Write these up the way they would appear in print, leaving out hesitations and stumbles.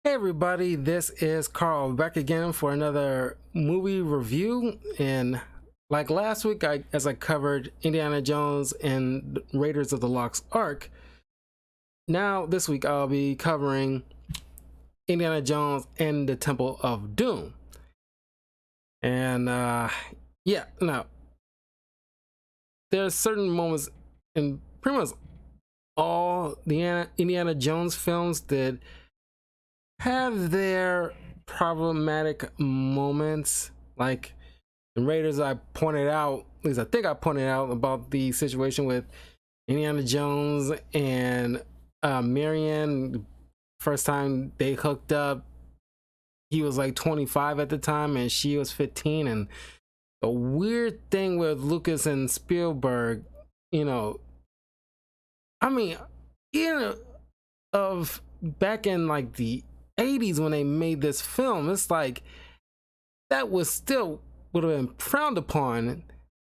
Hey everybody, this is Carl back again for another movie review. And like last week, as I covered Indiana Jones and Raiders of the Lost Ark, now this week I'll be covering Indiana Jones and the Temple of Doom. And yeah, now there's certain moments in pretty much all the Indiana Jones films that have their problematic moments. Like in Raiders, I pointed out, at least I think I pointed out about the situation with Indiana Jones and Marion. First time they hooked up, he was like 25 at the time and she was 15. And the weird thing with Lucas and Spielberg, you know, I mean, of back in like the 80s when they made this film, it's like that was still would have been frowned upon,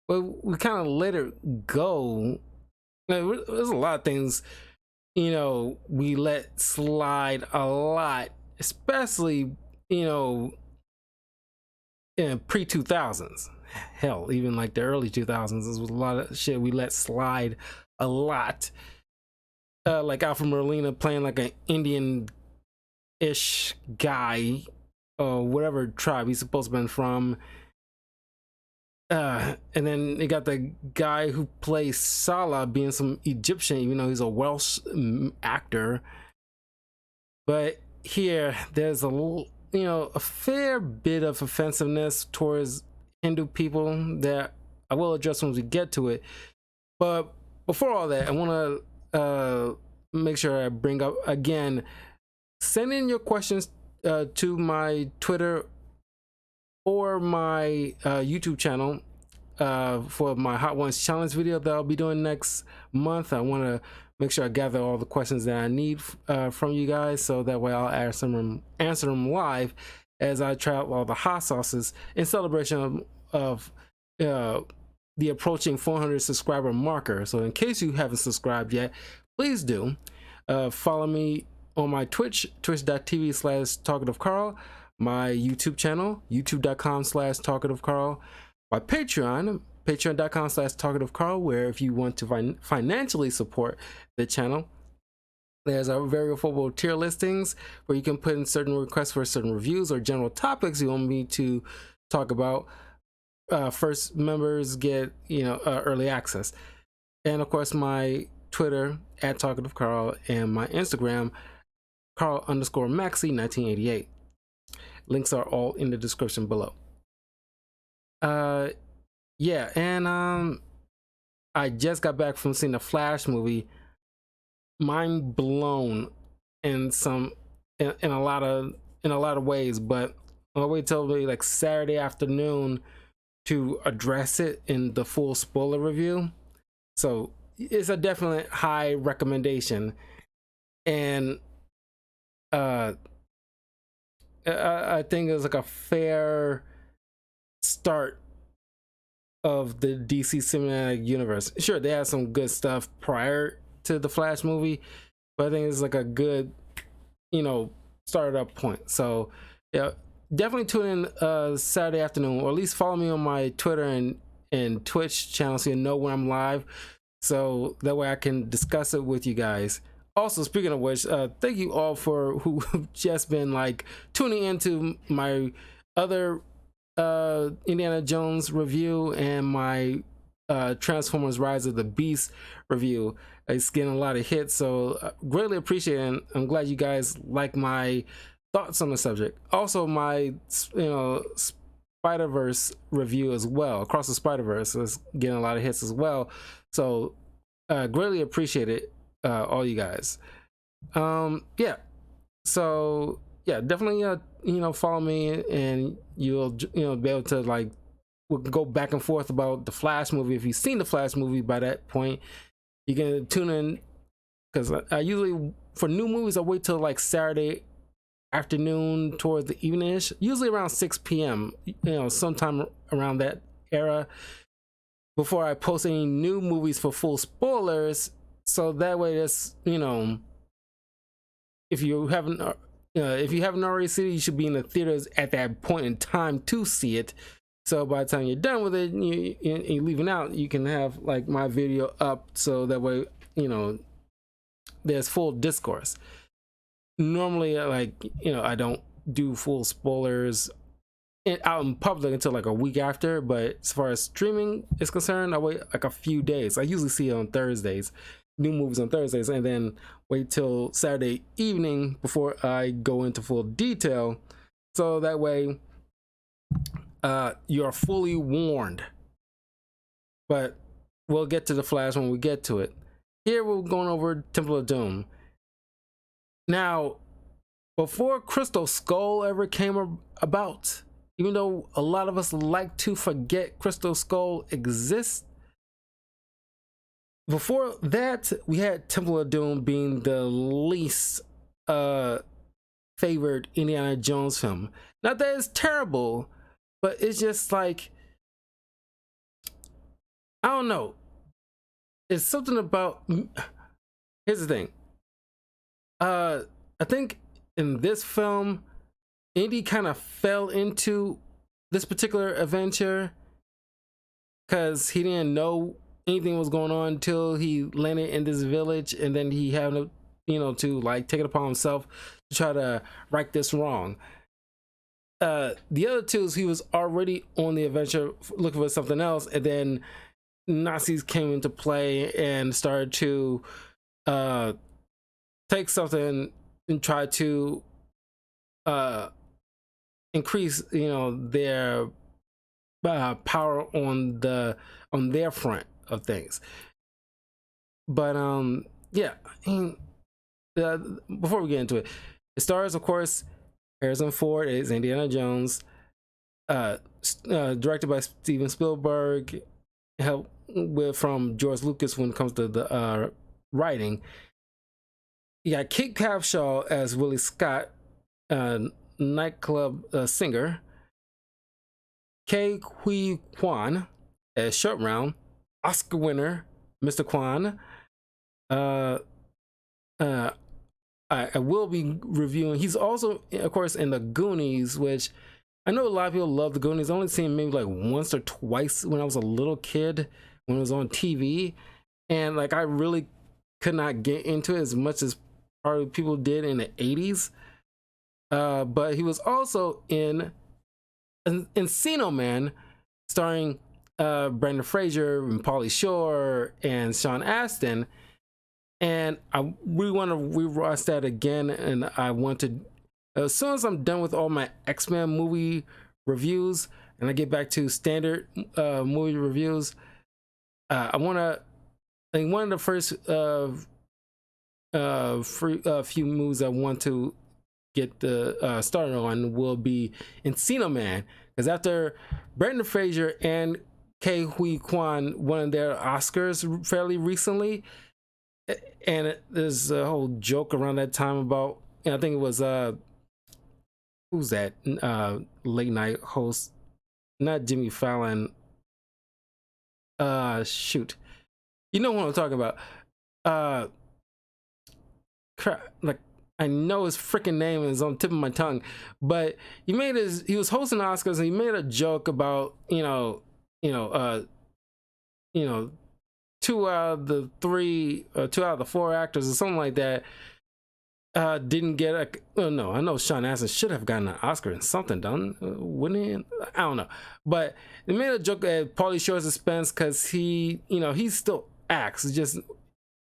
but we kind of let it go. There's a lot of things, we let slide a lot, especially, in pre-2000s. Hell, even like the early 2000s, there was a lot of shit we let slide a lot. Like Alfred Molina playing like an Indian-ish guy, or whatever tribe he's supposed to have been from. And then you got the guy who plays Salah being some Egyptian, even though he's a Welsh actor. But here, there's a fair bit of offensiveness towards Hindu people that I will address when we get to it. But before all that, I want to make sure I bring up again, send in your questions to my Twitter or my YouTube channel for my Hot Ones Challenge video that I'll be doing next month. I want to make sure I gather all the questions that I need from you guys, so that way I'll answer them live as I try out all the hot sauces in celebration of the approaching 400 subscriber marker. So in case you haven't subscribed yet, please do. Follow me on my twitch.tv/talkativecarl, my YouTube channel, youtube.com/talkativecarl, my Patreon, patreon.com/talkativecarl, where if you want to financially support the channel, there's a very affordable tier listings where you can put in certain requests for certain reviews or general topics you want me to talk about. First members get early access, and of course my Twitter @talkativecarl and my Instagram Carl_Maxi1988. Links are all in the description below. Yeah, and I just got back from seeing the Flash movie. Mind blown in a lot of ways, but I'll wait till like Saturday afternoon to address it in the full spoiler review. So it's a definite high recommendation, and I think it's like a fair start of the DC cinematic universe. Sure, they had some good stuff prior to the Flash movie, but I think it's like a good, startup point. So yeah, definitely tune in Saturday afternoon, or at least follow me on my Twitter and Twitch channel so you know when I'm live, so that way I can discuss it with you guys. Also, speaking of which, thank you all for who've just been like tuning into my other Indiana Jones review and my Transformers Rise of the Beast review. It's getting a lot of hits, so greatly appreciate it, and I'm glad you guys like my thoughts on the subject. Also, my Spider-Verse review as well, Across the Spider-Verse, is getting a lot of hits as well, so greatly appreciate it, all you guys. Yeah, so yeah, definitely follow me, and you'll be able to we can go back and forth about the Flash movie. If you've seen the Flash movie by that point, you can tune in, because I usually, for new movies, I wait till like Saturday afternoon towards the evening-ish, usually around 6 p.m, sometime around that era, before I post any new movies for full spoilers. So that way, if you haven't if you haven't already seen it, you should be in the theaters at that point in time to see it. So by the time you're done with it, and you're leaving out, you can have like my video up, so that way there's full discourse. Normally, like I don't do full spoilers out in public until like a week after, but as far as streaming is concerned, I wait like a few days. I usually see it on Thursdays, new movies on Thursdays, and then wait till Saturday evening before I go into full detail, so that way you're fully warned. But we'll get to the Flash when we get to it. Here we're going over Temple of Doom. Now, before Crystal Skull ever came about, even though a lot of us like to forget Crystal Skull exists, before that, we had Temple of Doom being the least favored Indiana Jones film. Not that it's terrible, but it's just like, I don't know. It's something about. Here's the thing. I think in this film, Indy kind of fell into this particular adventure because he didn't know anything was going on until he landed in this village, and then he had to like take it upon himself to try to right this wrong. The other two is he was already on the adventure looking for something else, and then Nazis came into play and started to take something and try to increase their power on their front of things. But yeah, before we get into it, it stars, of course, Harrison Ford is Indiana Jones, directed by Steven Spielberg, help from George Lucas when it comes to the writing. You got Kate Capshaw as Willie Scott, nightclub singer. Ke Huy Quan as Short Round, Oscar winner Mr. Quan. I will be reviewing. He's also, of course, in the Goonies, which I know a lot of people love the Goonies. I only seen him maybe like once or twice when I was a little kid, when it was on TV, and like I really could not get into it as much as probably people did in the 80s. But he was also in Encino Man, starring Brendan Fraser and Pauly Shore and Sean Astin. And we want to rewatch that again, and I want to, as soon as I'm done with all my X-Men movie reviews and I get back to standard movie reviews, I want to, I think one of the first few movies I want to get the started on will be Encino Man, because after Brendan Fraser and Ke Huy Quan won their Oscars fairly recently, and there's a whole joke around that time about, I think it was who's that late night host, not Jimmy Fallon, shoot, you know what I'm talking about, crap, like I know his freaking name is on the tip of my tongue, but he was hosting the Oscars and he made a joke about two out of the four actors or something like that didn't get a, oh no, I know Sean Astin should have gotten an Oscar in something done, wouldn't he? I don't know, but they made a joke at Pauly Shore's expense because he still acts, just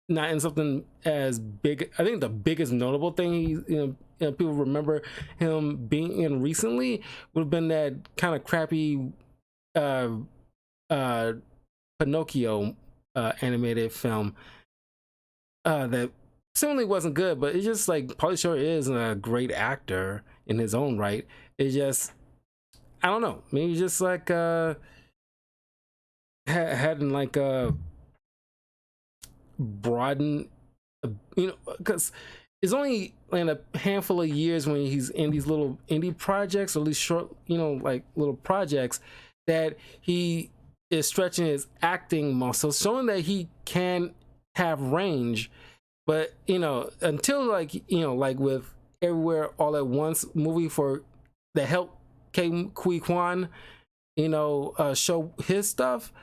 not in something as big. I think the biggest notable thing people remember him being in recently would have been that kind of crappy Pinocchio animated film that certainly wasn't good, but it's just like Pauly Shore is a great actor in his own right. It just, I don't know, maybe just like hadn't like broaden, because it's only in a handful of years when he's in these little indie projects, or at least short, like little projects, that he is stretching his acting muscles, showing that he can have range. But until like with everywhere all at once movie for that help Ke Huy Quan, show his stuff.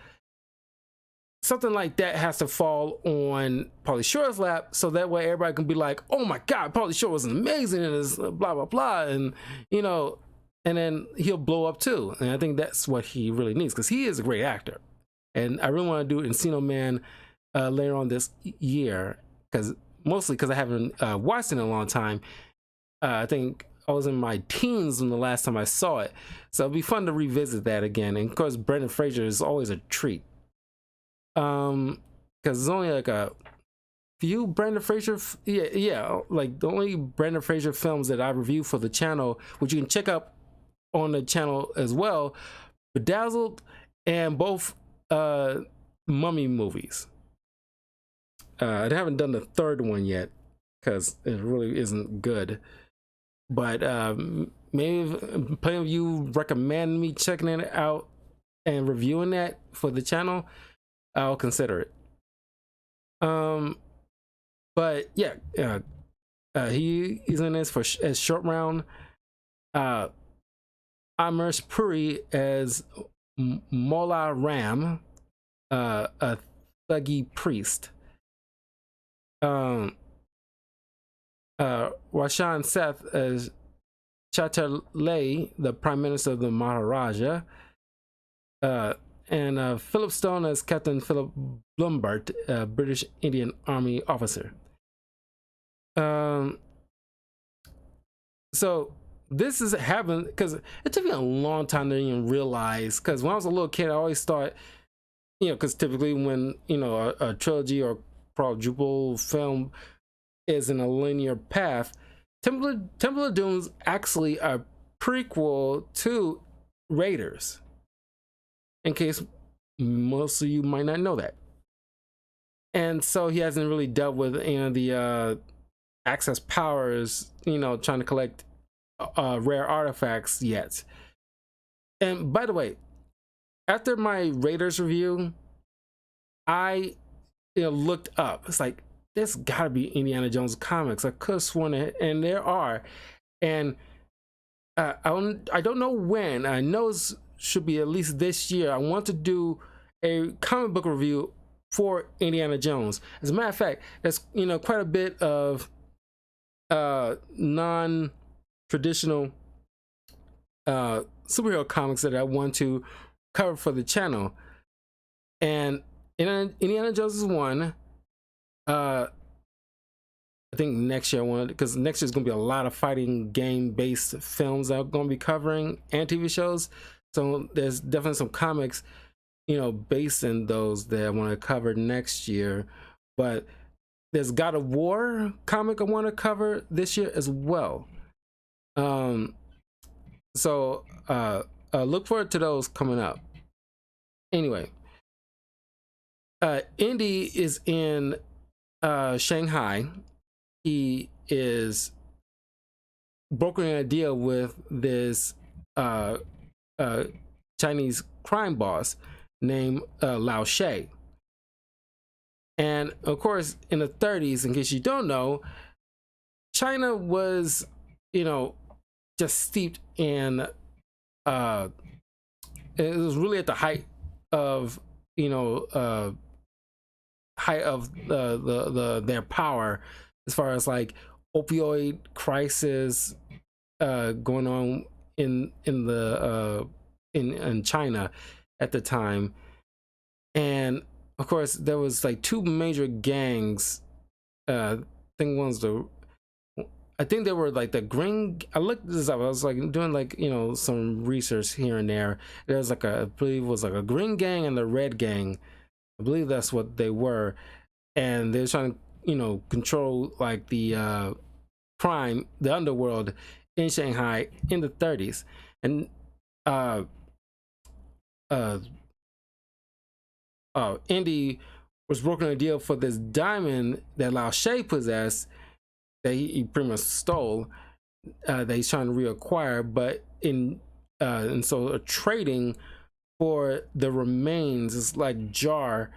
Something like that has to fall on Pauly Shore's lap, so that way everybody can be like, "Oh my God, Pauly Shore was amazing in this blah blah blah," and and then he'll blow up too. And I think that's what he really needs, because he is a great actor, and I really want to do Encino Man later on this year, mostly because I haven't watched it in a long time. I think I was in my teens when the last time I saw it, so it'd be fun to revisit that again. And of course, Brendan Fraser is always a treat. Because there's only like a few Brendan Fraser, like the only Brendan Fraser films that I review for the channel, which you can check up on the channel as well, Bedazzled and both Mummy movies. I haven't done the third one yet because it really isn't good, but maybe plenty of you recommend me checking it out and reviewing that for the channel. I'll consider it. But yeah, he's in this as Short Round. Amrish Puri as Mola Ram, a thuggy priest. Roshan Seth as Chaterley, the Prime Minister of the Maharaja. And Philip Stone as Captain Philip Blumbert, a British Indian Army officer. So this is happening because it took me a long time to even realize, because when I was a little kid, I always thought, because typically when, a trilogy or quadruple film is in a linear path, Temple of Doom's actually a prequel to Raiders. In case most of you might not know that. And so he hasn't really dealt with the access powers, trying to collect rare artifacts yet. And by the way, after my Raiders review, I looked up. It's like, there's gotta be Indiana Jones comics. I could have sworn it, and there are. And I don't know when. I know it's should be at least this year. I want to do a comic book review for Indiana Jones. As a matter of fact, there's quite a bit of non-traditional superhero comics that I want to cover for the channel, and Indiana Jones is one. I think next year I want, because next year is going to be a lot of fighting game based films that I'm going to be covering, and TV shows. So there's definitely some comics, based in those that I want to cover next year. But there's God of War comic I want to cover this year as well. So look forward to those coming up. Anyway, Indy is in Shanghai. He is brokering a deal with this Chinese crime boss named Lao She. And of course, in the 30s, in case you don't know, China was, just steeped in, it was really at the height of, their power, as far as like opioid crisis going on in China at the time. And of course there was like two major gangs. I think they were like the green, I looked this up, I was like doing like some research here and there. There was like I believe it was like a green gang and the red gang. I believe that's what they were, and they're trying to control like the crime, the underworld in Shanghai in the 30s. And Indy was brokering a deal for this diamond that Lao She possessed, that he pretty much stole, that he's trying to reacquire, but and so trading for the remains. It's like jar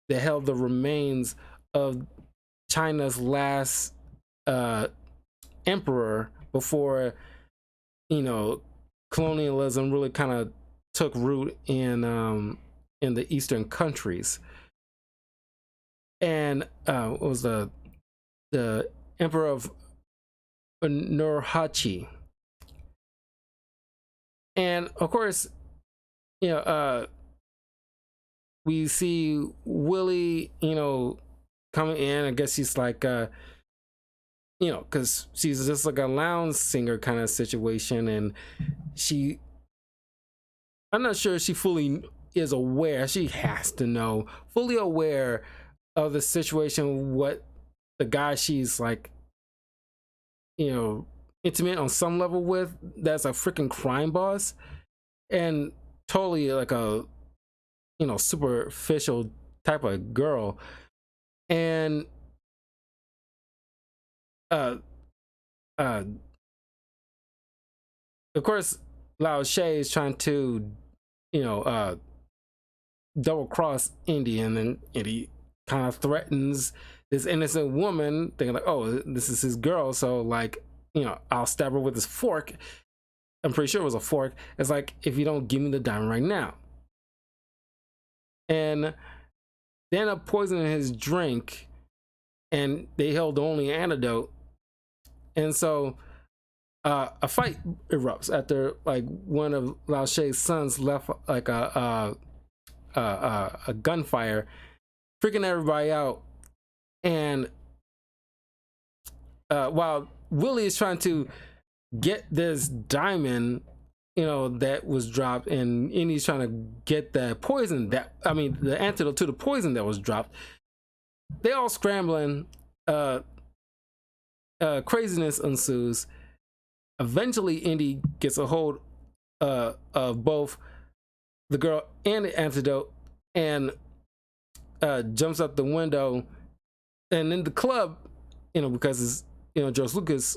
that held the remains of China's last emperor before, you know, colonialism really kind of took root in the eastern countries. And what was the emperor of Nurhaci. And of course, you know, we see Willie, you know, coming in. I guess she's like, you know, because she's just like a lounge singer kind of situation. And I'm not sure she fully is aware. She has to know, fully aware of the situation, what the guy she's like, you know, intimate on some level with, that's a freaking crime boss, and totally like a, you know, superficial type of girl. And of course, Lao She is trying to, you know, double cross Indy, and then Indy kind of threatens this innocent woman, thinking like, oh, this is his girl, so like, you know, I'll stab her with this fork. I'm pretty sure it was a fork. It's like, if you don't give me the diamond right now. And they end up poisoning his drink, and they held the only antidote. And so a fight erupts after like one of Lao She's sons left like a gunfire, freaking everybody out. And while Willie is trying to get this diamond, you know, that was dropped, and Indy's trying to get the poison that, I mean, the antidote to the poison that was dropped, they all scrambling. Craziness ensues. Eventually, Indy gets a hold of both the girl and the antidote, and jumps up the window. And in the club, you know, because it's, you know, George Lucas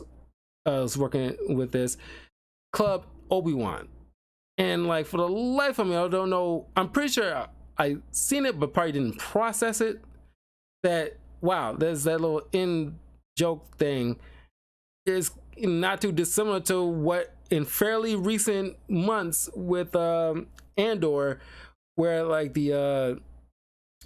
was working with this club, Obi-Wan. And like, for the life of me, I don't know, I'm pretty sure I seen it, but probably didn't process it, that wow, there's that little in joke thing is not too dissimilar to what in fairly recent months with Andor, where like the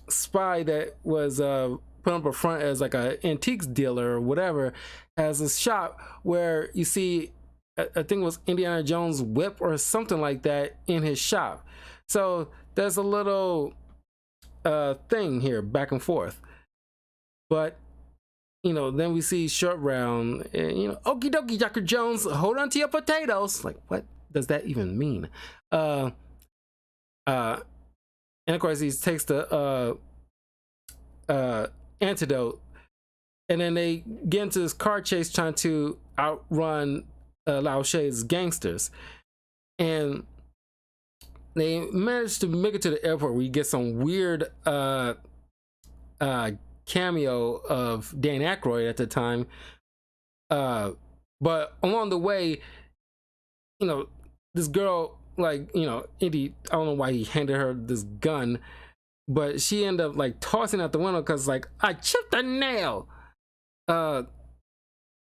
spy that was put up a front as like a antiques dealer or whatever has a shop where you see, I think it was Indiana Jones' whip or something like that in his shop. So there's a little thing here back and forth. But you know, then we see Short Round, and, you know, okie dokie, Dr. Jones, hold on to your potatoes. Like, what does that even mean? And of course, he takes the antidote, and then they get into this car chase trying to outrun Lao She's gangsters. And they managed to make it to the airport, where you get some weird cameo of Dan Aykroyd at the time, but along the way, you know, this girl, like, you know, Indy, I don't know why he handed her this gun, but she ended up like tossing out the window because like, I chipped a nail. And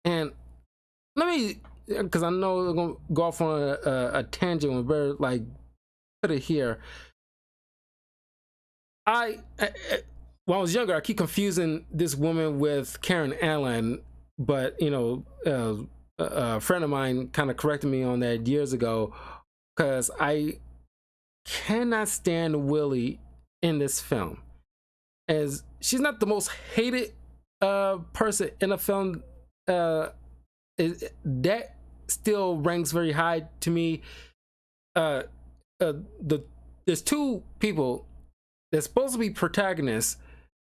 let me, because I know we're gonna go off on a tangent, we better like put it here. When I was younger, I keep confusing this woman with Karen Allen, but you know, a friend of mine kind of corrected me on that years ago, because I cannot stand Willie in this film, as she's not the most hated person in a film. That still ranks very high to me. There's two people that's supposed to be protagonists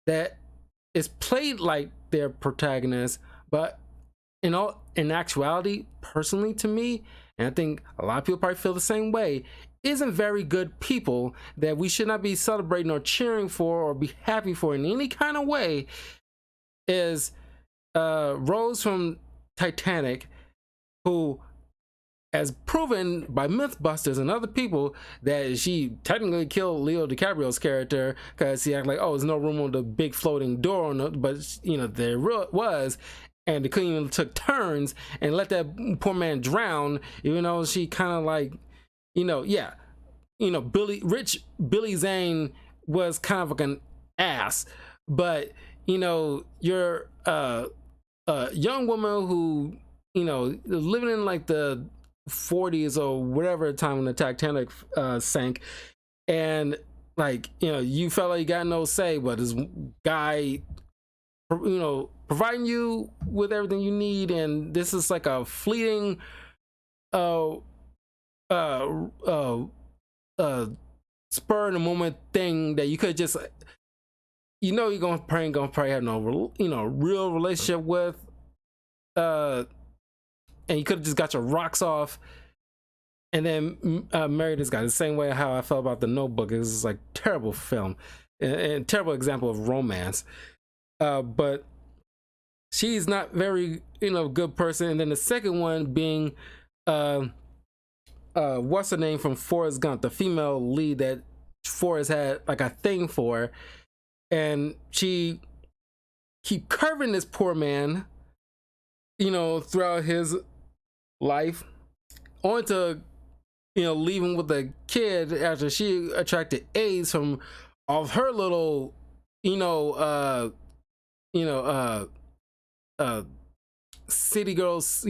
that is played like they're protagonists, but in actuality, personally to me, and I think a lot of people probably feel the same way, isn't very good people that we should not be celebrating or cheering for or be happy for in any kind of way, is Rose from Titanic, who has proven by Mythbusters and other people that she technically killed Leo DiCaprio's character, because he acted like, oh, there's no room on the big floating door, but you know, there was, and they couldn't even took turns and let that poor man drown, even though she kind of like, yeah, Billy Zane was kind of like an ass, but you're a young woman who living in like the 40s or whatever time when the Titanic sank, and like you felt like you got no say, but this guy providing you with everything you need, and this is like a fleeting uh spur in the moment thing that you could just you're gonna probably have no real relationship with, and you could have just got your rocks off and then marry this guy. The same way how I felt about The Notebook. It was just like terrible film and terrible example of romance, but she's not very good person. And then the second one being what's her name from Forrest Gump, the female lead that Forrest had like a thing for, and she keep curving this poor man throughout his life, only to leaving with a kid after she attracted AIDS from all of her little city girls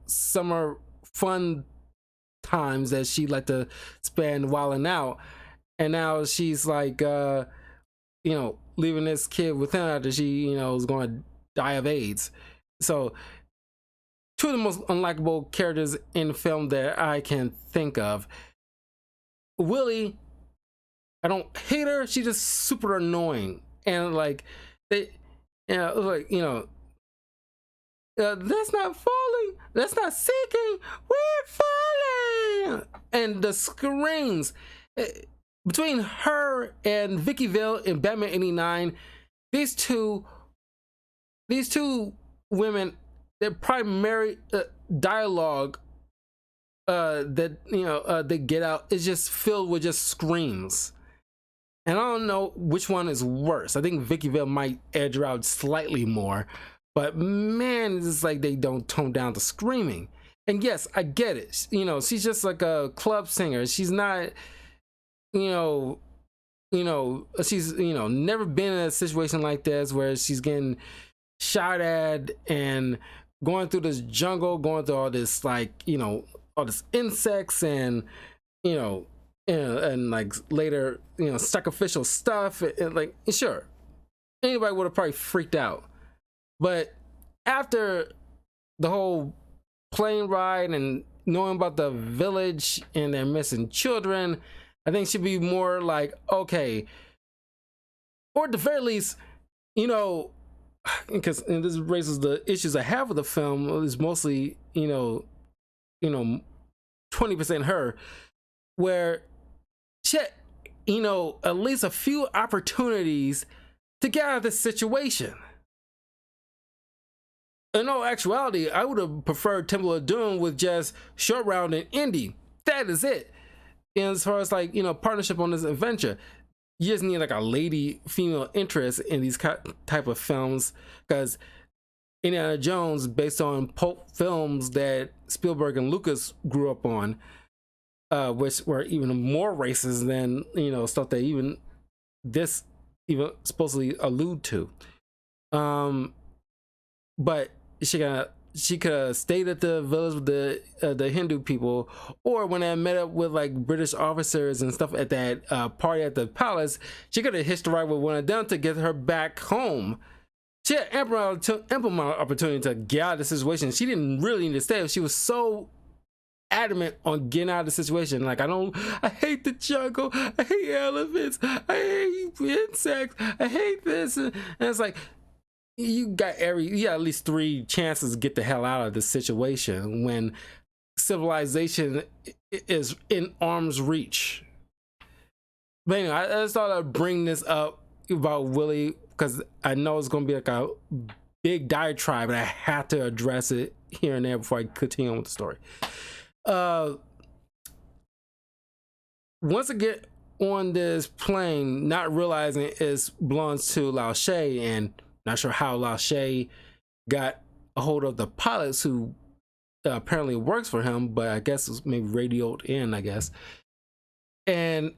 summer fun times that she like to spend wilding out, and now she's like leaving this kid with him after she is going to die of AIDS. So two of the most unlikable characters in the film that I can think of. Willie, I don't hate her, she's just super annoying, and like they that's not falling, that's not sinking, we're falling. And the screams between her and Vicky Vale in Batman 89, these two women, their primary dialogue that they get out is just filled with just screams. And I don't know which one is worse. I think Vicky Vale might edge her out slightly more, but man, it's like they don't tone down the screaming. And yes, I get it. She's just like a club singer. She's not, she's never been in a situation like this where she's getting shot at and going through this jungle, going through all this like all this insects and and like later sacrificial stuff, and like sure anybody would have probably freaked out, but after the whole plane ride and knowing about the village and their missing children, I think she'd be more like, okay, or at the very least, because this raises the issues I have with the film, is mostly 20% her, where she had, at least a few opportunities to get out of this situation. In all actuality, I would have preferred Temple of Doom with just Short Round and Indy. That is it. And as far as like partnership on this adventure, you just need like a lady female interest in these type of films, because Indiana Jones, based on pulp films that Spielberg and Lucas grew up on, which were even more racist than stuff that even this even supposedly allude to. But she could have stayed at the village with the Hindu people, or when I met up with like British officers and stuff at that party at the palace, she could have hitched a ride with one of them to get her back home. She had ample opportunity to get out of the situation. She didn't really need to stay. She was so adamant on getting out of the situation. Like, I hate the jungle, I hate elephants, I hate insects, I hate this, and it's like, you got at least 3 chances to get the hell out of this situation when civilization is in arm's reach. But anyway, I just thought I'd bring this up about Willie, because I know it's going to be like a big diatribe, and I have to address it here and there before I continue on with the story. Once I get on this plane, not realizing it belongs to Lao She, and not sure how Lao She got a hold of the pilots who apparently works for him, but I guess it's maybe radioed in, I guess. And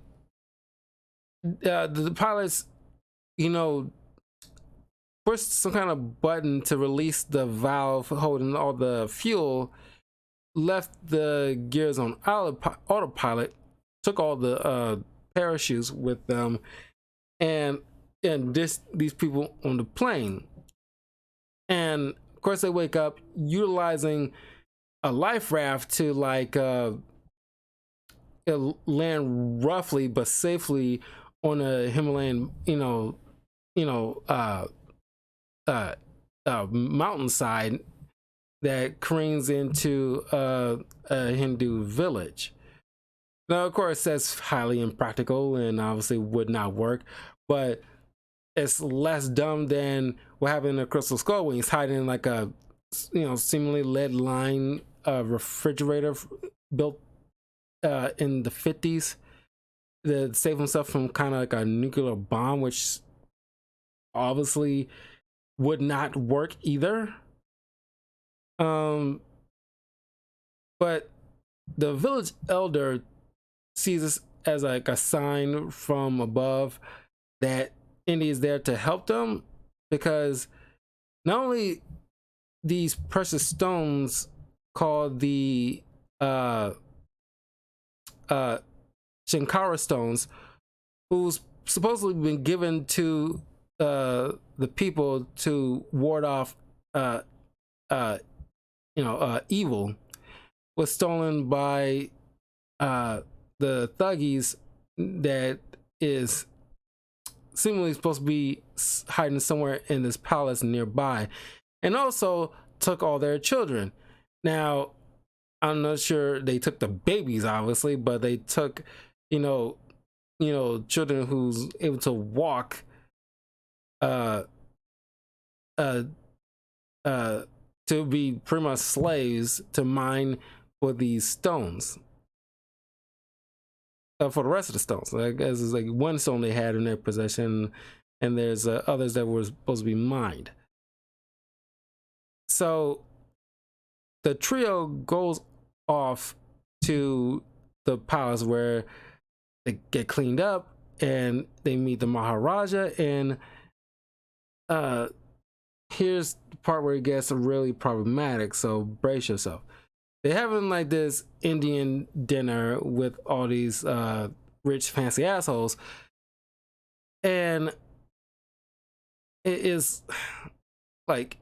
the pilots, you know, pushed some kind of button to release the valve holding all the fuel, left the gears on autopilot, took all the parachutes with them, and these people on the plane. And of course they wake up utilizing a life raft to like land roughly but safely on a Himalayan, mountainside that careens into a Hindu village. Now, of course, that's highly impractical and obviously would not work, but it's less dumb than what happened in Crystal Skull when he's hiding in like a, seemingly lead line refrigerator built in the 50s to save himself from kind of like a nuclear bomb, which obviously would not work either. But the village elder sees this as like a sign from above that Indy is there to help them, because not only these precious stones called the Shankara stones, who's supposedly been given to the people to ward off evil, was stolen by the thuggies that is seemingly supposed to be hiding somewhere in this palace nearby, and also took all their children. Now, I'm not sure they took the babies, obviously, but they took, children who's able to walk, to be pretty much slaves to mine for these stones. For the rest of the stones, I guess it's like one stone they had in their possession, and there's others that were supposed to be mined. So the trio goes off to the palace where they get cleaned up and they meet the Maharaja, and here's the part where it gets really problematic, so brace yourself. They're having like this Indian dinner with all these rich fancy assholes, and it is like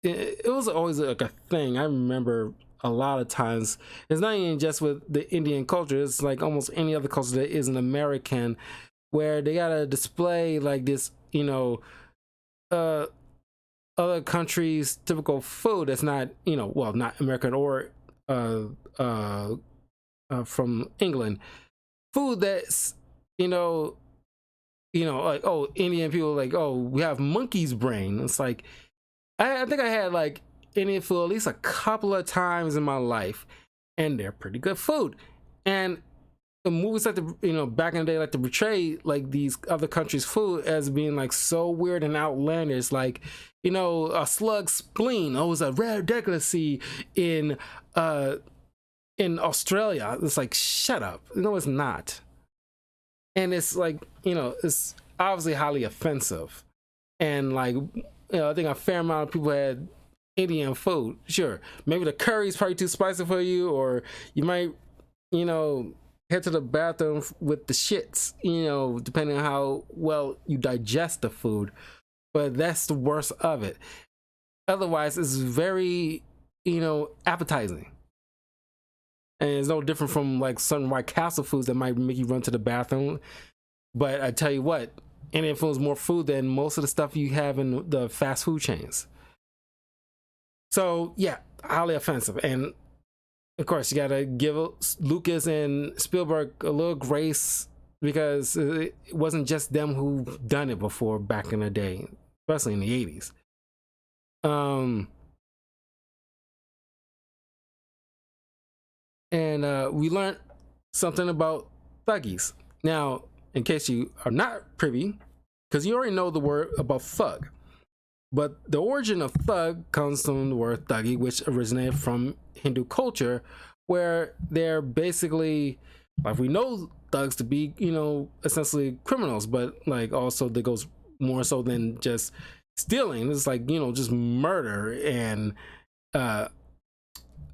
it was always like a thing. I remember a lot of times, it's not even just with the Indian culture, it's like almost any other culture that isn't American, where they gotta display like this, other countries' typical food that's not, not American or from England. Food that's, like, oh, Indian people like, oh, we have monkey's brain. It's like, I think I had like Indian food at least a couple of times in my life, and they're pretty good food. And the movies like to, back in the day, like to portray like these other countries' food as being like so weird and outlandish, like, a slug spleen, oh, it's a rare delicacy in Australia. It's like, shut up. No, it's not. And it's like, it's obviously highly offensive. And like, I think a fair amount of people had Indian food. Sure, maybe the curry's probably too spicy for you, or you might, head to the bathroom with the shits, depending on how well you digest the food. But that's the worst of it. Otherwise, it's very, appetizing. And it's no different from like certain White Castle foods that might make you run to the bathroom. But I tell you what, Indian food is more food than most of the stuff you have in the fast food chains. So yeah, highly offensive. And of course, you gotta give Lucas and Spielberg a little grace, because it wasn't just them who've done it before back in the day, especially in the 80s. And we learned something about thuggies. Now, in case you are not privy, because you already know the word about thug, But the origin of thug comes from the word thuggy, which originated from Hindu culture, where they're basically, like, we know thugs to be, essentially criminals, but like also that goes more so than just stealing. It's like, just murder and uh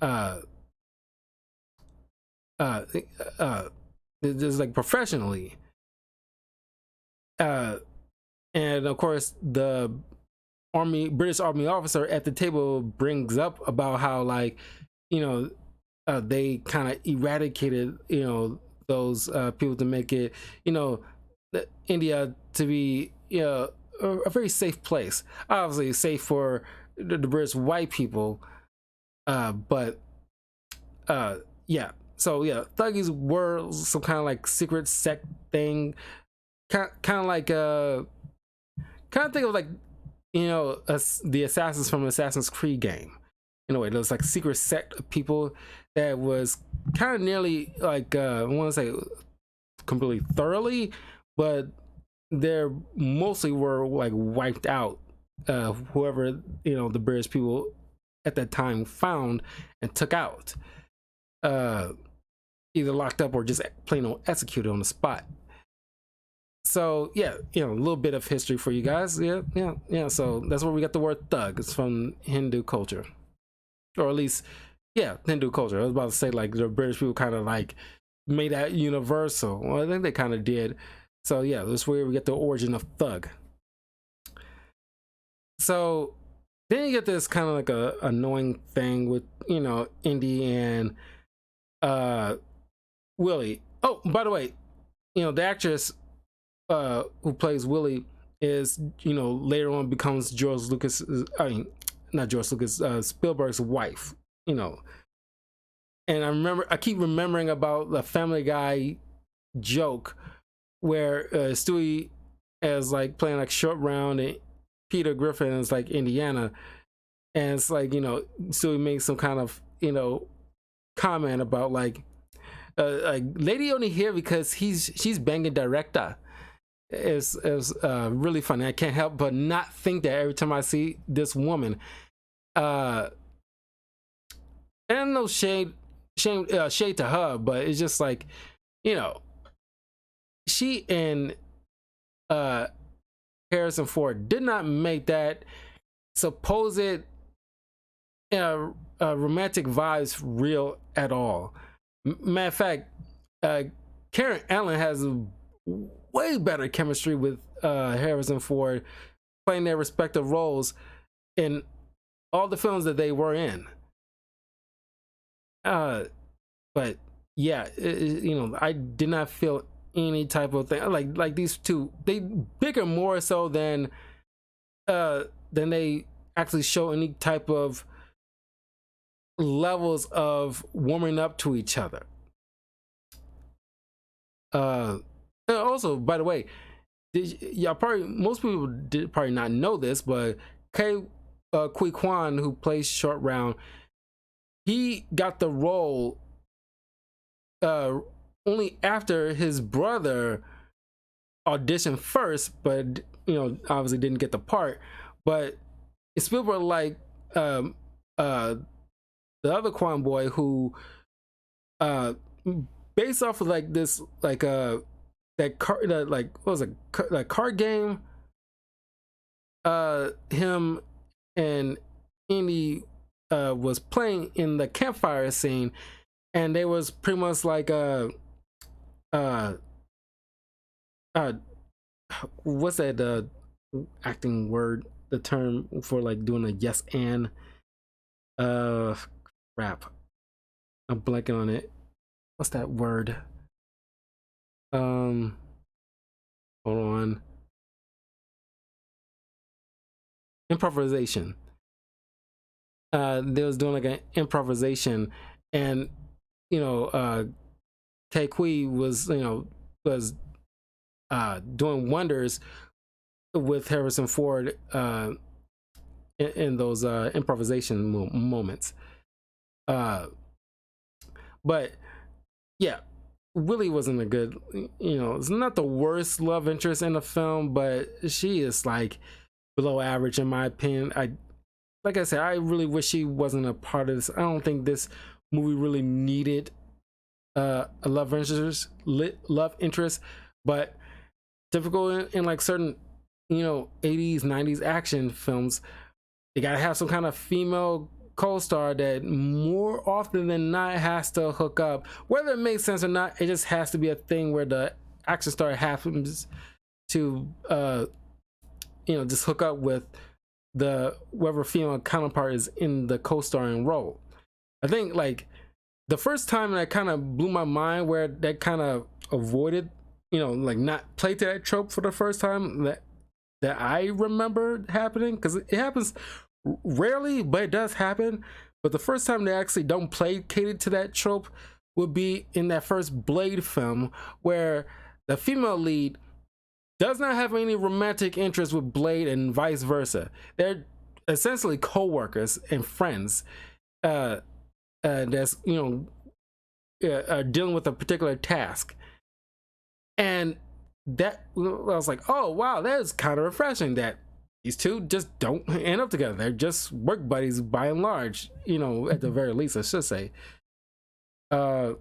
uh uh just like professionally. Uh and of course the British army officer at the table brings up about how, like, they kind of eradicated, those people to make it, India to be, a very safe place. Obviously safe for the British white people, but yeah. So yeah, thuggies were some kind of like secret sect thing, kind of like kind of think of like, the assassins from Assassin's Creed game. In a way, there was like secret sect of people that was kind of nearly like, I want to say completely thoroughly, but they're mostly were like wiped out. Whoever, the British people at that time found and took out, either locked up or just plain old executed on the spot. So yeah, a little bit of history for you guys. Yeah. So that's where we got the word thug. It's from Hindu culture, or at least, yeah, Hindu culture. I was about to say like the British people kind of like made that universal. Well, I think they kind of did. So yeah, that's where we get the origin of thug. So then you get this kind of like a annoying thing with, Indy and Willie. Oh, by the way, the actress who plays Willie is, later on becomes George Lucas. I mean, not George Lucas, Spielberg's wife. And I keep remembering about the Family Guy joke where Stewie is like playing like Short Round and Peter Griffin is like Indiana, and it's like, Stewie makes some kind of, comment about like lady only here because she's banging director. Is really funny. I can't help but not think that every time I see this woman. And no shade to her, but it's just like, she and Harrison Ford did not make that supposed romantic vibes real at all. Matter of fact, Karen Allen has a way better chemistry with Harrison Ford, playing their respective roles in all the films that they were in. But yeah, I did not feel any type of thing like these two. They bicker more so than they actually show any type of levels of warming up to each other. And also, by the way, most people did probably not know this, but Ke Huy Quan, who plays Short Round, he got the role only after his brother auditioned first, but obviously didn't get the part. But Spielberg, like the other Quan boy, who based off of like this like that card, like what was it, like card game, him and Indy was playing in the campfire scene, and they was pretty much like what's that acting word, the term for like doing a yes and crap, I'm blanking on it. What's that word? Hold on. Improvisation. They was doing like an improvisation, and Ke Huy was doing wonders with Harrison Ford in those improvisation moments. But yeah, Willie wasn't a good, it's not the worst love interest in the film, but she is like below average in my opinion. Like I said, I really wish she wasn't a part of this. I don't think this movie really needed a love interest, but typical in like certain 80s 90s action films, you gotta have some kind of female co-star that more often than not has to hook up, whether it makes sense or not. It just has to be a thing where the action star happens to just hook up with the whoever female counterpart is in the co-starring role. I think like the first time that kind of blew my mind, where that kind of avoided, like not play to that trope for the first time that I remember happening, because it happens rarely, but it does happen. But the first time they actually don't play catered to that trope would be in that first Blade film, where the female lead does not have any romantic interest with Blade and vice versa. They're essentially co-workers and friends that's dealing with a particular task. And that, I was like, oh wow, that is kind of refreshing that these two just don't end up together. They're just work buddies by and large, at the very least, I should say. So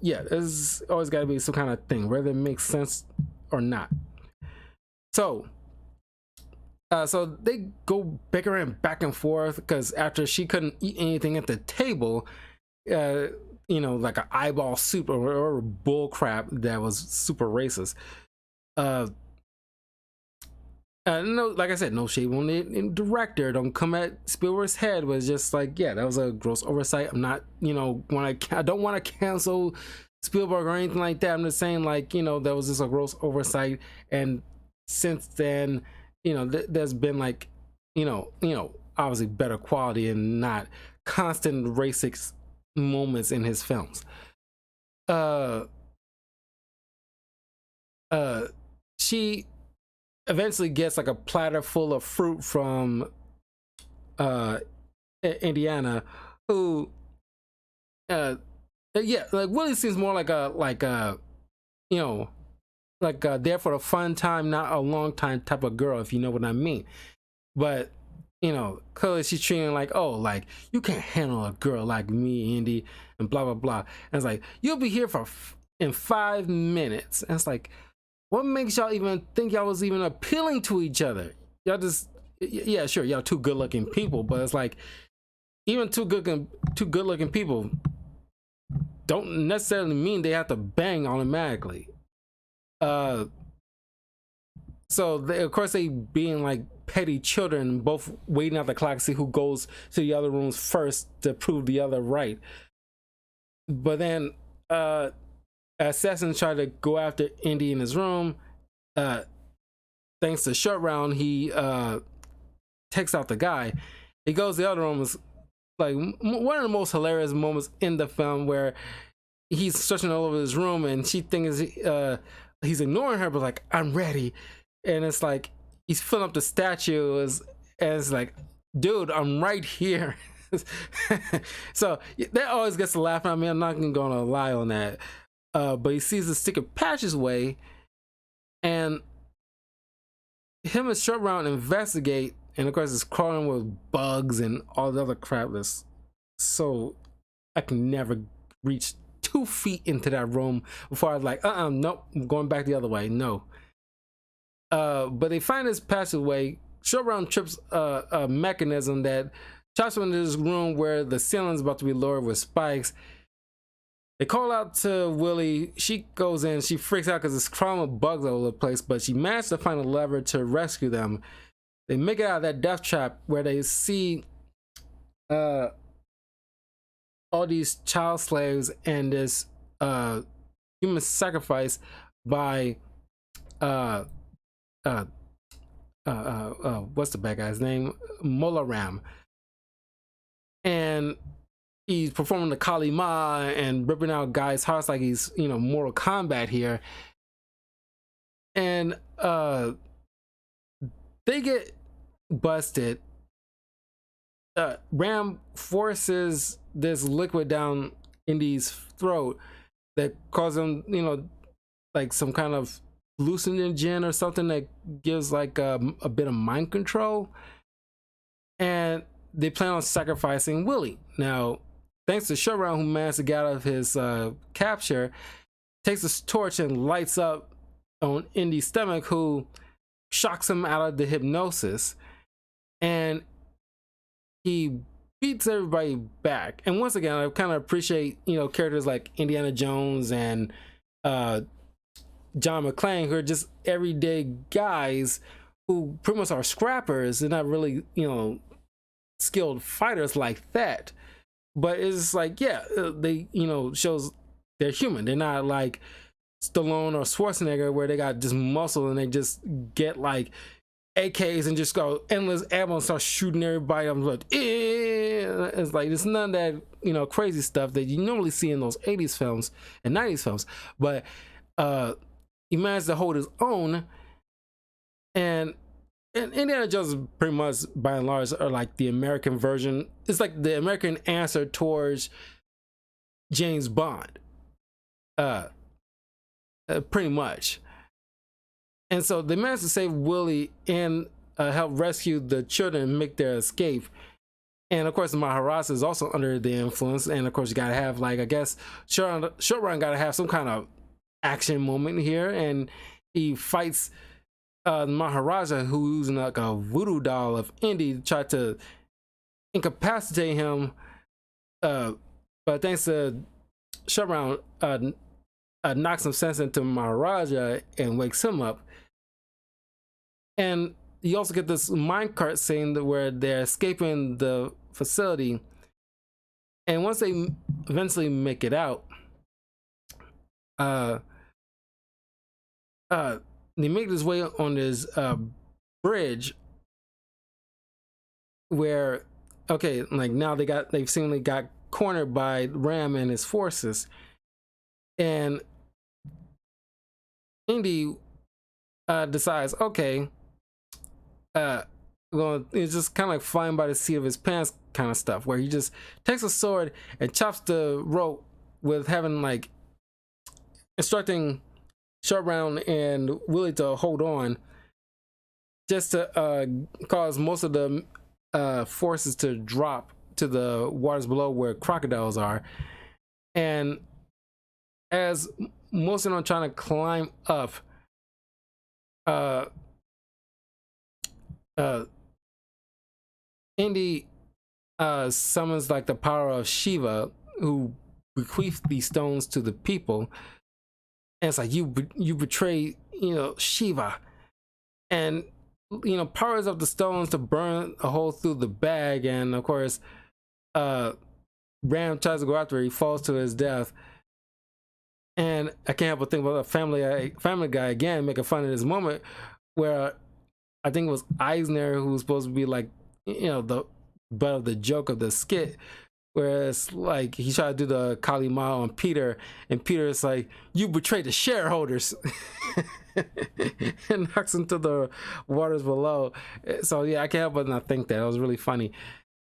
yeah, there's always got to be some kind of thing, whether it makes sense or not. So they go bickering back and forth, because after she couldn't eat anything at the table, like an eyeball soup or bull crap that was super racist. No, like I said, no shade on the director. Don't come at Spielberg's head. Was just like, yeah, that was a gross oversight. I'm not, I don't want to cancel Spielberg or anything like that. I'm just saying, like, that was just a gross oversight. And since then, there's been like, obviously better quality and not constant racist moments in his films. She eventually gets like a platter full of fruit from Indiana, who yeah, like Willie seems more like a there for a fun time, not a long time type of girl, if you know what I mean. But clearly she's treating like, oh, like, you can't handle a girl like me, Indy, and blah blah blah. And it's like, you'll be here in 5 minutes. And it's like, what makes y'all even think y'all was even appealing to each other? Y'all just, yeah, sure, y'all two good looking people, but it's like, even two good looking people don't necessarily mean they have to bang automatically. So of course they being like petty children, both waiting out the clock to see who goes to the other rooms first to prove the other right. But then assassins try to go after Indy in his room. Thanks to Short Round, he takes out the guy. He goes to the other room. Is like one of the most hilarious moments in the film, where he's searching all over his room and she thinks he's ignoring her, but like, I'm ready. And it's like he's filling up the statue and it's like, dude, I'm right here. So that always gets a laugh at me. I'm not gonna lie on that. But he sees the stick of Passageway, and him and Short Round investigate, and of course it's crawling with bugs and all the other crap. That's so, I can never reach 2 feet into that room before I was like, nope, I'm going back the other way. No. But they find this passageway. Short Round trips a mechanism that chops into this room where the ceiling's about to be lowered with spikes. They call out to Willie. She goes in. She freaks out because there's crawling with bugs all over the place, but she managed to find a lever to rescue them. They make it out of that death trap, where they see all these child slaves and this human sacrifice by what's the bad guy's name? Mola Ram. And he's performing the Kali Ma and ripping out guys' hearts like he's, Mortal Kombat here. And they get busted. Ram forces this liquid down Indy's throat that causes him, like some kind of hallucinogen or something that gives like a bit of mind control, and they plan on sacrificing Willie. Now, thanks to Showround, who managed to get out of his capture, takes his torch and lights up on Indy's stomach, who shocks him out of the hypnosis, and he beats everybody back. And once again, I kind of appreciate, you know, characters like Indiana Jones and John McClane, who are just everyday guys who pretty much are scrappers. They're not really, you know, skilled fighters like that. But it's like, yeah, they, you know, shows they're human. They're not like Stallone or Schwarzenegger where they got just muscle and they just get like AKs and just go endless ammo and start shooting everybody. I'm like, it's like, it's none of that, you know, crazy stuff that you normally see in those 80s films and 90s films. But he managed to hold his own, and Indiana Jones is pretty much, by and large, are like the American version. It's like the American answer towards James Bond, pretty much. And so they managed to save Willie and help rescue the children and make their escape. And of course, the Maharaja is also under the influence. And of course, you gotta have, like, I guess Short Run gotta have some kind of action moment here, and he fights the Maharaja, who's like a voodoo doll of Indy, to try to incapacitate him. But thanks to Short knocks some sense into Maharaja and wakes him up. And you also get this minecart scene where they're escaping the facility, and once they eventually make it out, they make this way on this bridge where, okay, like now they've seemingly got cornered by Ram and his forces, and Indy decides, okay, well, it's just kind of like flying by the seat of his pants kind of stuff, where he just takes a sword and chops the rope, with having like instructing Short Round and Willie to hold on, just to cause most of the forces to drop to the waters below where crocodiles are. And as most of them are trying to climb up, Indy summons like the power of Shiva, who bequeathed these stones to the people. And it's like, you betray, you know, Shiva, and, you know, powers up the stones to burn a hole through the bag. And of course, Ram tries to go after her. He falls to his death. And I can't help but think about Family Guy again, making fun of this moment where I think it was Eisner who was supposed to be like, you know, the butt of the joke of the skit, where it's like he tried to do the Kali Ma on Peter, and Peter is like, you betrayed the shareholders, and knocks into the waters below. So yeah, I can't help but not think that. It was really funny.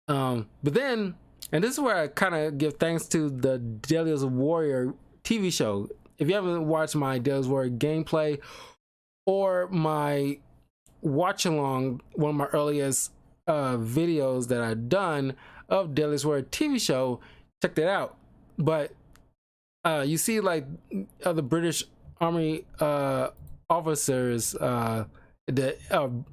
But then, and this is where I kind of give thanks to the Dahlia's Warrior TV show. If you haven't watched my Dahlia's Warrior gameplay or my watch along, one of my earliest videos that I've done of Dahlia's Warrior TV show, check that out. But you see like other British Army officers, the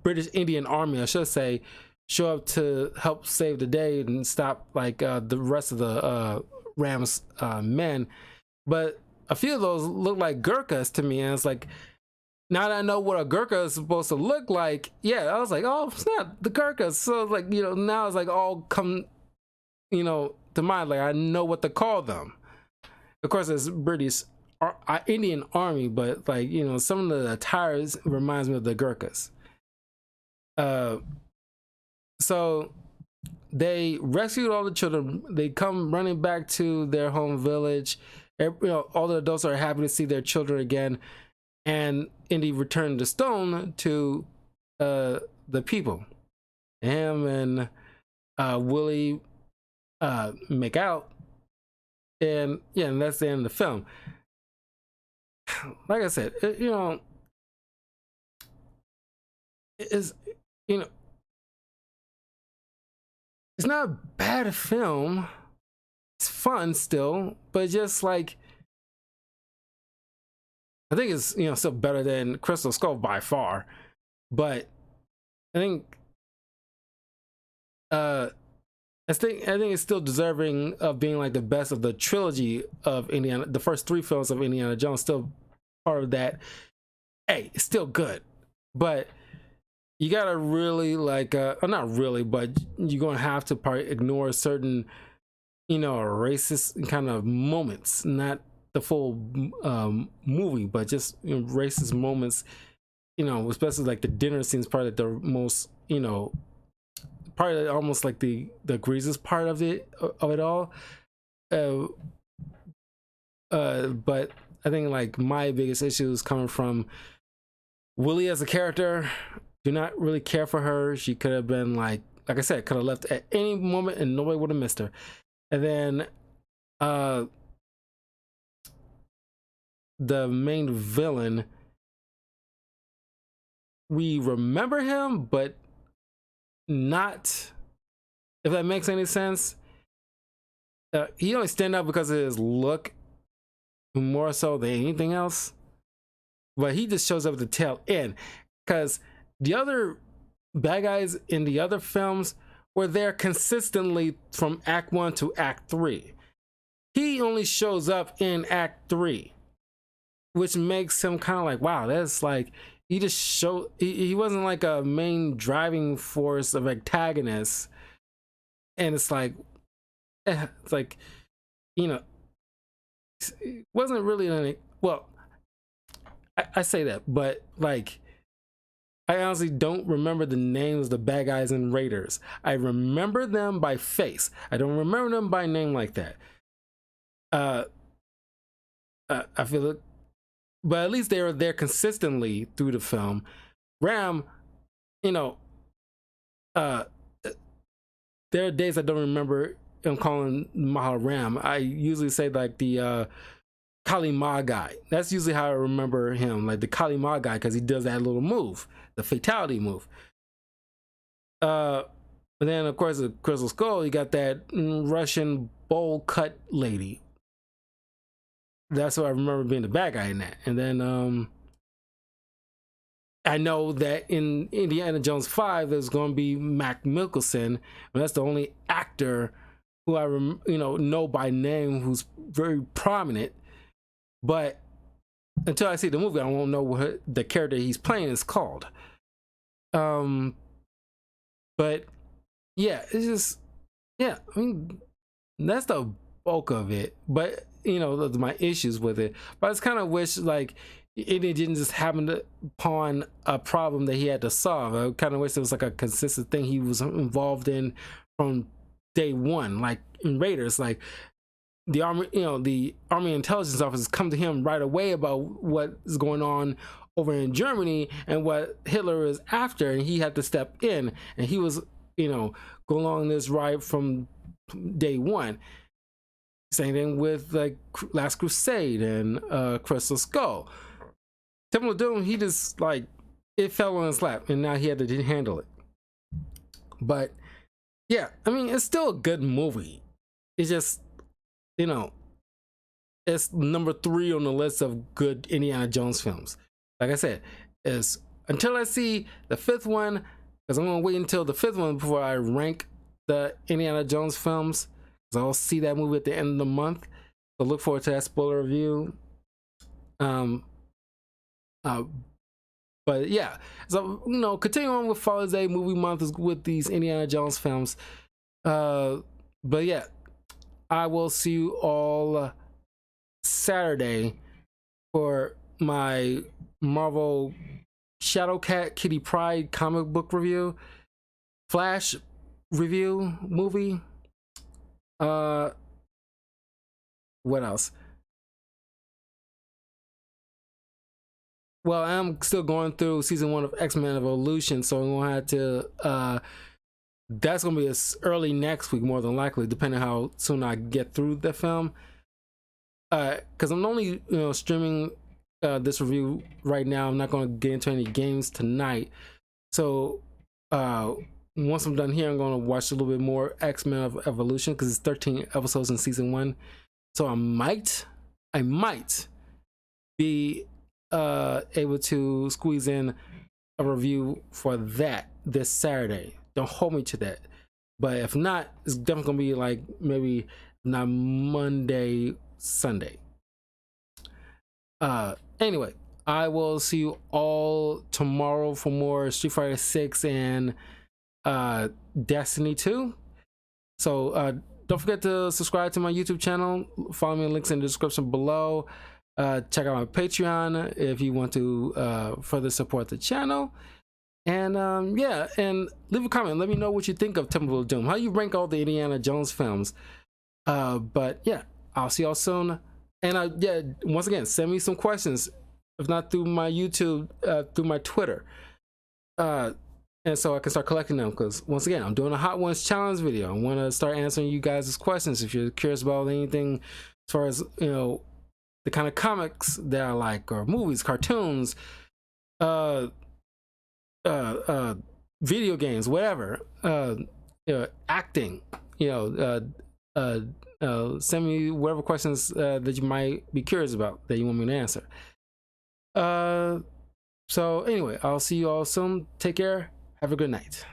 British Indian Army, I should say, show up to help save the day and stop like the rest of the Ram's men. But a few of those look like Gurkhas to me, and it's like, now that I know what a Gurkha is supposed to look like, yeah, I was like, oh snap, the Gurkhas. So it's like, you know, now it's like all come, you know, to mind. Like I know what to call them. Of course, it's British Indian Army, but like, you know, some of the attires reminds me of the Gurkhas. So they rescued all the children. They come running back to their home village. You know, all the adults are happy to see their children again, and Indy returned the stone to the people. Him and Willie make out, and yeah, and that's the end of the film. Like I said, you know, is, you know, it's not a bad film. It's fun still, but just like, I think it's, you know, still better than Crystal Skull by far. But I think I think it's still deserving of being like the best of the trilogy of Indiana. The first three films of Indiana Jones, still part of that. Hey, it's still good, but you gotta really like, not really, but you're gonna have to probably ignore certain, you know, racist kind of moments, not the full movie, but just, you know, racist moments. You know, especially like the dinner scenes, probably the most, you know, probably almost like the greasiest part of it all. Uh, but I think like my biggest issue is coming from Willie as a character. Do not really care for her. She could have been like I said, could have left at any moment and nobody would have missed her. And then the main villain, we remember him, but not, if that makes any sense. He only stand out because of his look more so than anything else, but he just shows up at the tail end, because the other bad guys in the other films were there consistently from act 1 to act 3. He only shows up in act 3, which makes him kind of like, wow, that's like, he just showed, he wasn't like a main driving force of antagonists. And it's like, you know, it wasn't really any, well, I say that, but like, I honestly don't remember the names of the bad guys in Raiders. I remember them by face. I don't remember them by name like that. I feel it, but at least they were there consistently through the film. Ram, you know, there are days I don't remember him calling Mahal Ram. I usually say like the Kali Ma guy. That's usually how I remember him, like the Kali Ma guy, because he does that little move, the fatality move. But then of course the Crystal Skull, you got that Russian bowl cut lady. That's what I remember being the bad guy in that. And then I know that in Indiana Jones 5 there's going to be Mac Mickelson, and that's the only actor who I know by name, who's very prominent. But until I see the movie, I won't know what the character he's playing is called. But yeah, it's just, yeah, I mean, that's the bulk of it. But you know, my issues with it. But I just kind of wish like it didn't just happen upon a problem that he had to solve. I kind of wish it was like a consistent thing he was involved in from day one, like in Raiders. Like the army, you know, the army intelligence officers come to him right away about what is going on over in Germany and what Hitler is after, and he had to step in, and he was, you know, go along this ride from day one. Same thing with like Last Crusade and Crystal Skull. Temple of Doom, he just like, it fell on his lap, and now he had to handle it. But yeah, I mean, it's still a good movie. It's just, you know, it's number 3 on the list of good Indiana Jones films. Like I said, is until I see the 5th one, because I'm gonna wait until the 5th one before I rank the Indiana Jones films. So I'll see that movie at the end of the month. So look forward to that spoiler review. But yeah, so you know, continuing on with Father's Day movie month with these Indiana Jones films. But yeah, I will see you all Saturday for my Marvel Shadowcat Kitty Pryde comic book review, Flash review movie. What else? Well, I'm still going through season 1 of X-Men Evolution, so I'm gonna have to that's gonna be as early next week, more than likely, depending how soon I get through the film. Because I'm only, you know, streaming this review right now. I'm not gonna get into any games tonight, So once I'm done here, I'm gonna watch a little bit more X-Men of Evolution because it's 13 episodes in season 1. So I might be able to squeeze in a review for that this Saturday. Don't hold me to that. But if not, it's definitely gonna be like maybe not Monday, Sunday. Anyway, I will see you all tomorrow for more Street Fighter 6 and Destiny 2. So don't forget to subscribe to my YouTube channel. Follow me in links in the description below. Check out my Patreon if you want to further support the channel. And yeah, and leave a comment. Let me know what you think of Temple of Doom. How you rank all the Indiana Jones films. But yeah, I'll see y'all soon. And yeah, once again, send me some questions. If not through my YouTube, through my Twitter. And so I can start collecting them, because once again, I'm doing a Hot Ones challenge video. I want to start answering you guys' questions if you're curious about anything as far as, you know, the kind of comics that I like, or movies, cartoons, video games, whatever, you know, acting, you know, send me whatever questions that you might be curious about that you want me to answer. So anyway, I'll see you all soon. Take care. Have a good night.